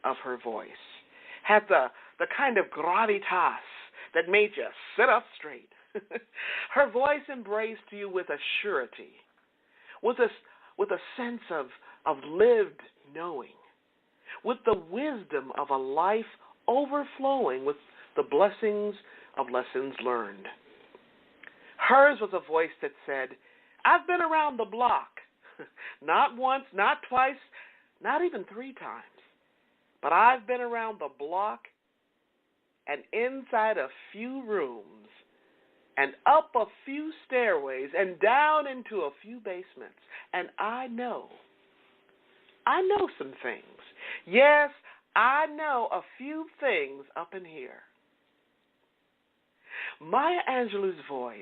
of her voice had the kind of gravitas that made you sit up straight. Her voice embraced you with a surety, with a sense of lived knowing, with the wisdom of a life overflowing with the blessings of lessons learned. Hers was a voice that said, I've been around the block, not once, not twice, not even 3 times, but I've been around the block and inside a few rooms and up a few stairways and down into a few basements, and I know some things. Yes, I know a few things up in here. Maya Angelou's voice,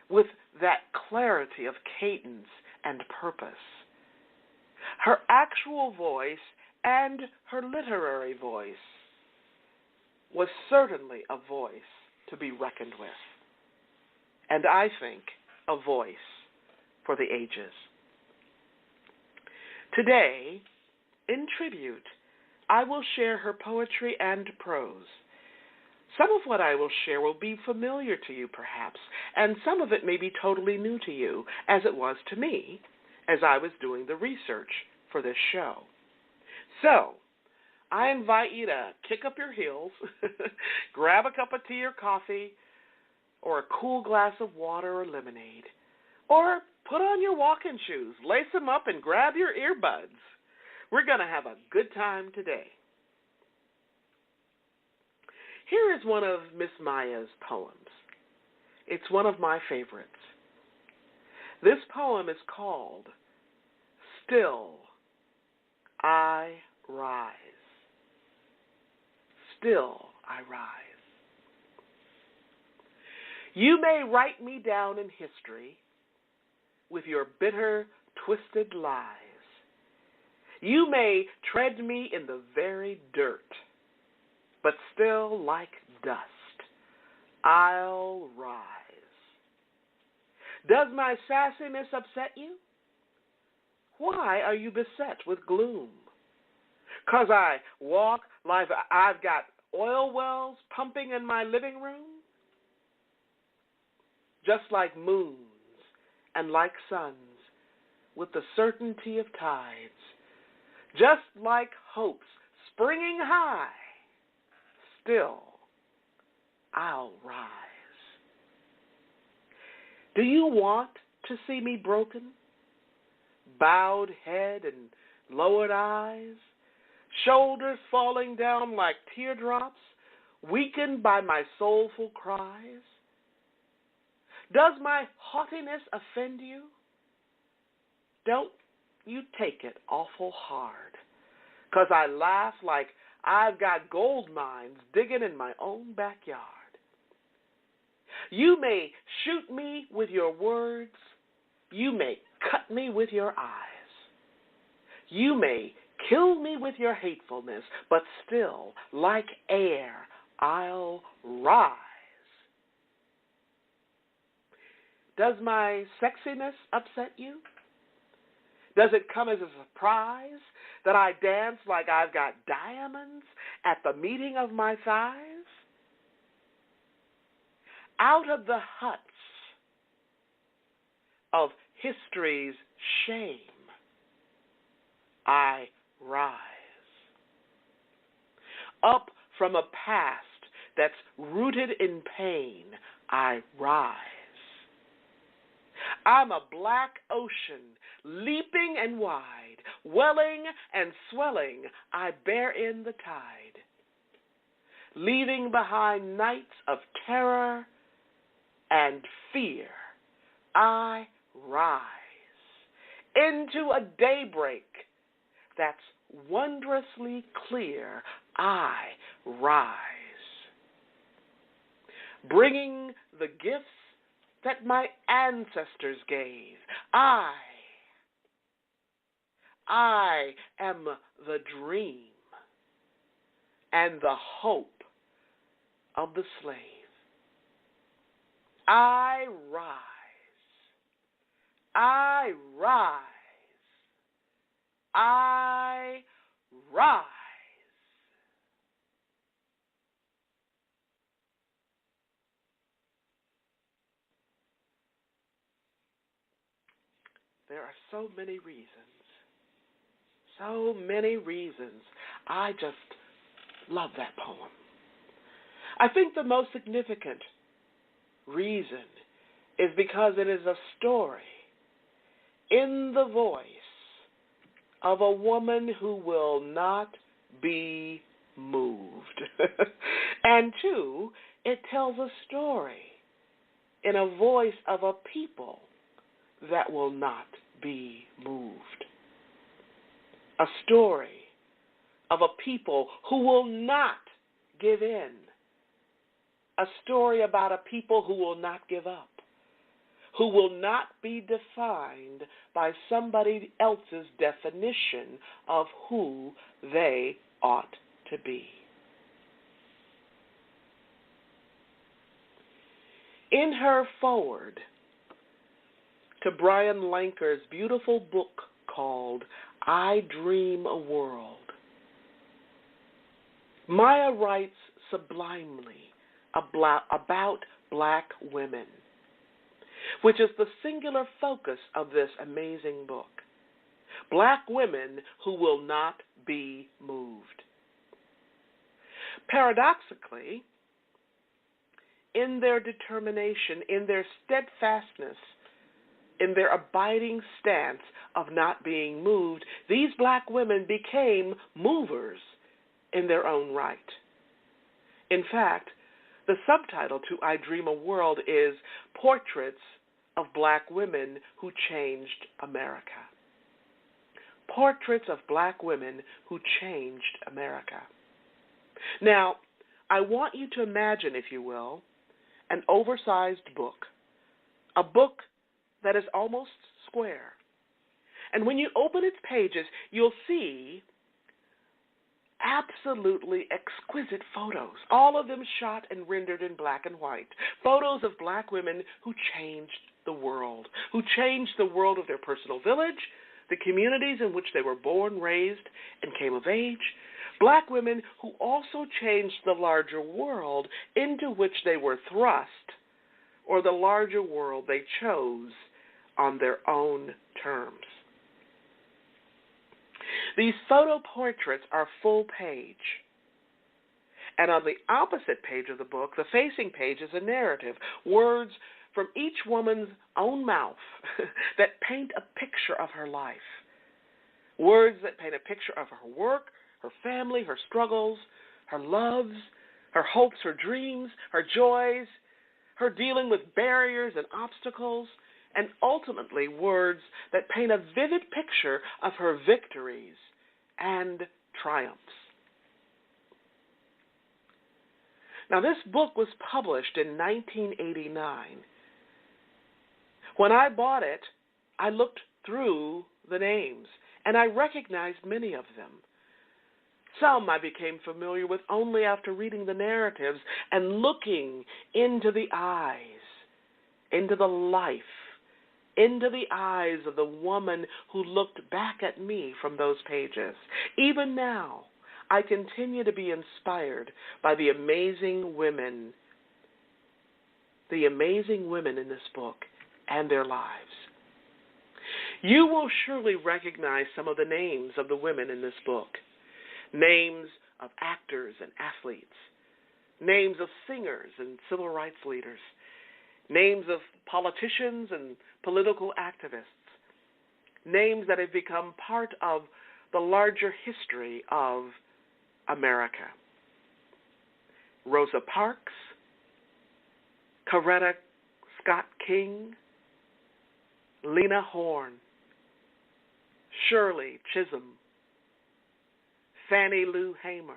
with that clarity of cadence and purpose, her actual voice and her literary voice, was certainly a voice to be reckoned with, and I think a voice for the ages. Today, in tribute, I will share her poetry and prose. Some of what I will share will be familiar to you, perhaps, and some of it may be totally new to you, as it was to me, as I was doing the research for this show. So, I invite you to kick up your heels, grab a cup of tea or coffee, or a cool glass of water or lemonade, or put on your walking shoes, lace them up, and grab your earbuds. We're going to have a good time today. Here is one of Miss Maya's poems. It's one of my favorites. This poem is called Still I Rise. Still I rise. You may write me down in history with your bitter, twisted lies. You may tread me in the very dirt, but still like dust, I'll rise. Does my sassiness upset you? Why are you beset with gloom? 'Cause I walk like I've got oil wells pumping in my living room? Just like moons and like suns with the certainty of tides, just like hopes springing high, still I'll rise. Do you want to see me broken? Bowed head and lowered eyes, shoulders falling down like teardrops, weakened by my soulful cries? Does my haughtiness offend you? Don't you take it awful hard, 'cause I laugh like I've got gold mines digging in my own backyard. You may shoot me with your words. You may cut me with your eyes. You may kill me with your hatefulness, but still, like air, I'll rise. Does my sexiness upset you? Does it come as a surprise that I dance like I've got diamonds at the meeting of my thighs? Out of the huts of history's shame, I rise. Up from a past that's rooted in pain, I rise. I'm a black ocean, leaping and wide, welling and swelling, I bear in the tide. Leaving behind nights of terror and fear, I rise into a daybreak that's wondrously clear, I rise. Bringing the gifts that my ancestors gave, I am the dream and the hope of the slave. I rise. I rise. I rise. there are so many reasons. So many reasons. I just love that poem. I think the most significant reason is because it is a story in the voice of a woman who will not be moved. And two, it tells a story in a voice of a people that will not be moved. A story of a people who will not give in. A story about a people who will not give up, who will not be defined by somebody else's definition of who they ought to be. In her foreword to Brian Lanker's beautiful book called I Dream a World, Maya writes sublimely about black women, which is the singular focus of this amazing book. Black women who will not be moved. Paradoxically, in their determination, in their steadfastness, in their abiding stance of not being moved, these black women became movers in their own right. In fact, the subtitle to I Dream a World is Portraits of Black Women Who Changed America. Portraits of Black Women Who Changed America. Now, I want you to imagine, if you will, an oversized book, a book that is almost square. And when you open its pages, you'll see absolutely exquisite photos, all of them shot and rendered in black and white. Photos of black women who changed the world of their personal village, the communities in which they were born, raised, and came of age. Black women who also changed the larger world into which they were thrust, or the larger world they chose on their own terms. These photo portraits are full page. And on the opposite page of the book, the facing page, is a narrative, words from each woman's own mouth that paint a picture of her life. Words that paint a picture of her work, her family, her struggles, her loves, her hopes, her dreams, her joys, her dealing with barriers and obstacles, and ultimately words that paint a vivid picture of her victories and triumphs. Now, this book was published in 1989. When I bought it, I looked through the names, and I recognized many of them. Some I became familiar with only after reading the narratives and looking into the eyes, into the life, into the eyes of the woman who looked back at me from those pages. Even now, I continue to be inspired by the amazing women in this book and their lives. You will surely recognize some of the names of the women in this book. Names of actors and athletes, names of singers and civil rights leaders, names of politicians and political activists, names that have become part of the larger history of America. Rosa Parks, Coretta Scott King, Lena Horne, Shirley Chisholm, Fannie Lou Hamer,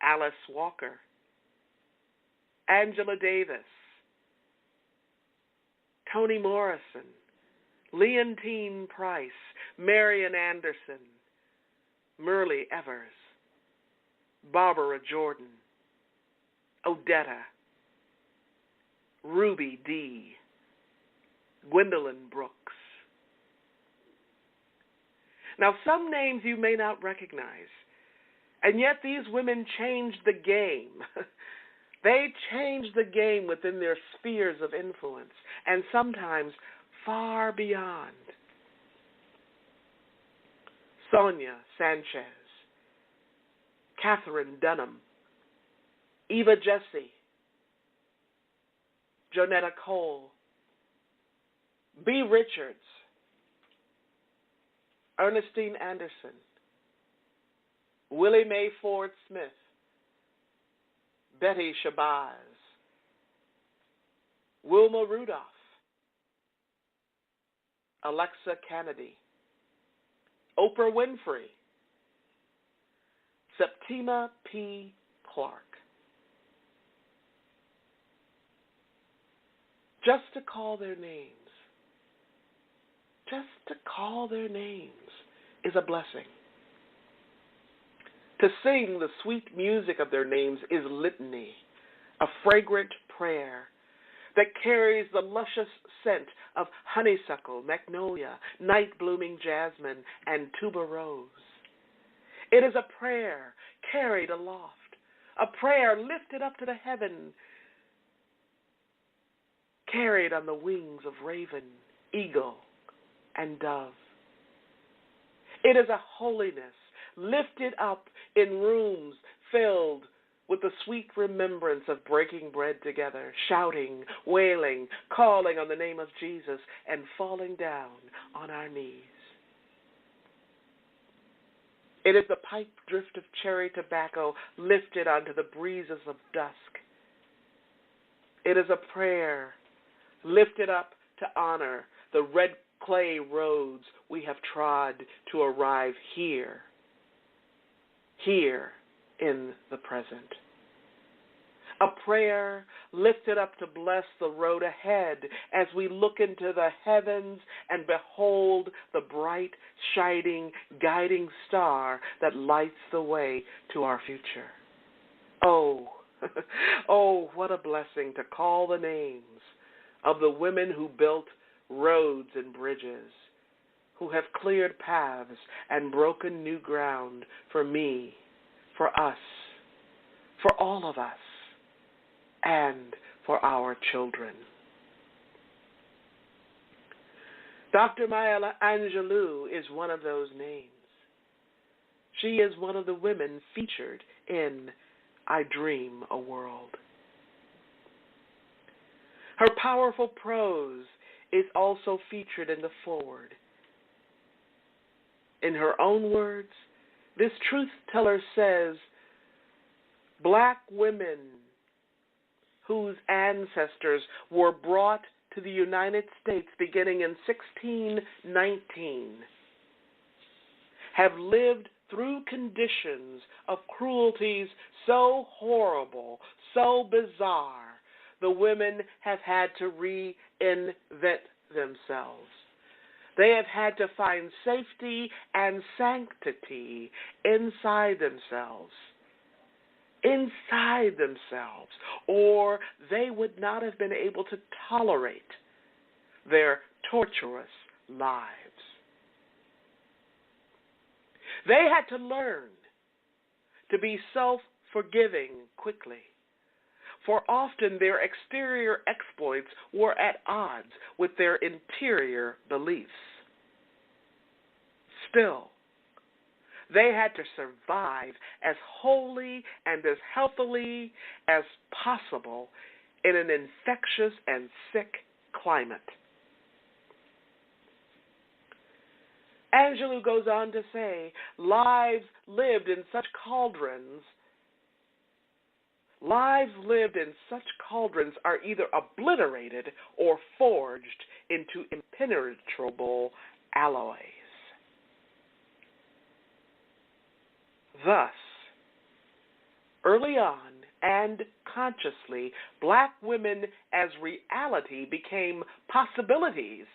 Alice Walker, Angela Davis, Toni Morrison, Leontine Price, Marian Anderson, Myrlie Evers, Barbara Jordan, Odetta, Ruby Dee, Gwendolyn Brooks. Now, some names you may not recognize, and yet these women changed the game. They changed the game within their spheres of influence, and sometimes far beyond. Sonia Sanchez, Catherine Dunham, Eva Jesse, Jonetta Cole, B. Richards, Ernestine Anderson, Willie Mae Ford Smith, Betty Shabazz, Wilma Rudolph, Alexa Kennedy, Oprah Winfrey, Septima P. Clark. Just to call their names, is a blessing. To sing the sweet music of their names is litany, a fragrant prayer that carries the luscious scent of honeysuckle, magnolia, night-blooming jasmine, and tuberose. It is a prayer carried aloft, a prayer lifted up to the heaven, carried on the wings of raven, eagle, and dove. It is a holiness lifted up in rooms filled with the sweet remembrance of breaking bread together, shouting, wailing, calling on the name of Jesus, and falling down on our knees. It is the pipe drift of cherry tobacco lifted onto the breezes of dusk. It is a prayer lifted up to honor the red clay roads we have trod to arrive here in the present. A prayer lifted up to bless the road ahead as we look into the heavens and behold the bright, shining, guiding star that lights the way to our future. Oh, oh, what a blessing to call the names of the women who built roads and bridges, who have cleared paths and broken new ground for me, for us, for all of us, and for our children. Dr. Maya Angelou is one of those names. She is one of the women featured in I Dream a World. Her powerful prose is also featured in the foreword. In her own words, this truth teller says, Black women whose ancestors were brought to the United States beginning in 1619 have lived through conditions of cruelties so horrible, so bizarre, the women have had to reinvent themselves. They have had to find safety and sanctity inside themselves, or they would not have been able to tolerate their torturous lives. They had to learn to be self-forgiving quickly, for often their exterior exploits were at odds with their interior beliefs. Still, they had to survive as wholly and as healthily as possible in an infectious and sick climate. Angelou goes on to say, lives lived in such cauldrons are either obliterated or forged into impenetrable alloys. Thus, early on and consciously, Black women as reality became possibilities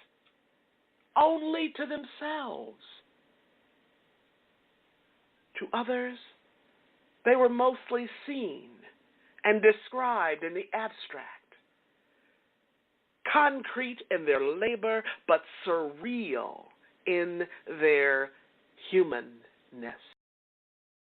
only to themselves. To others, they were mostly seen and described in the abstract, concrete in their labor, but surreal in their humanness.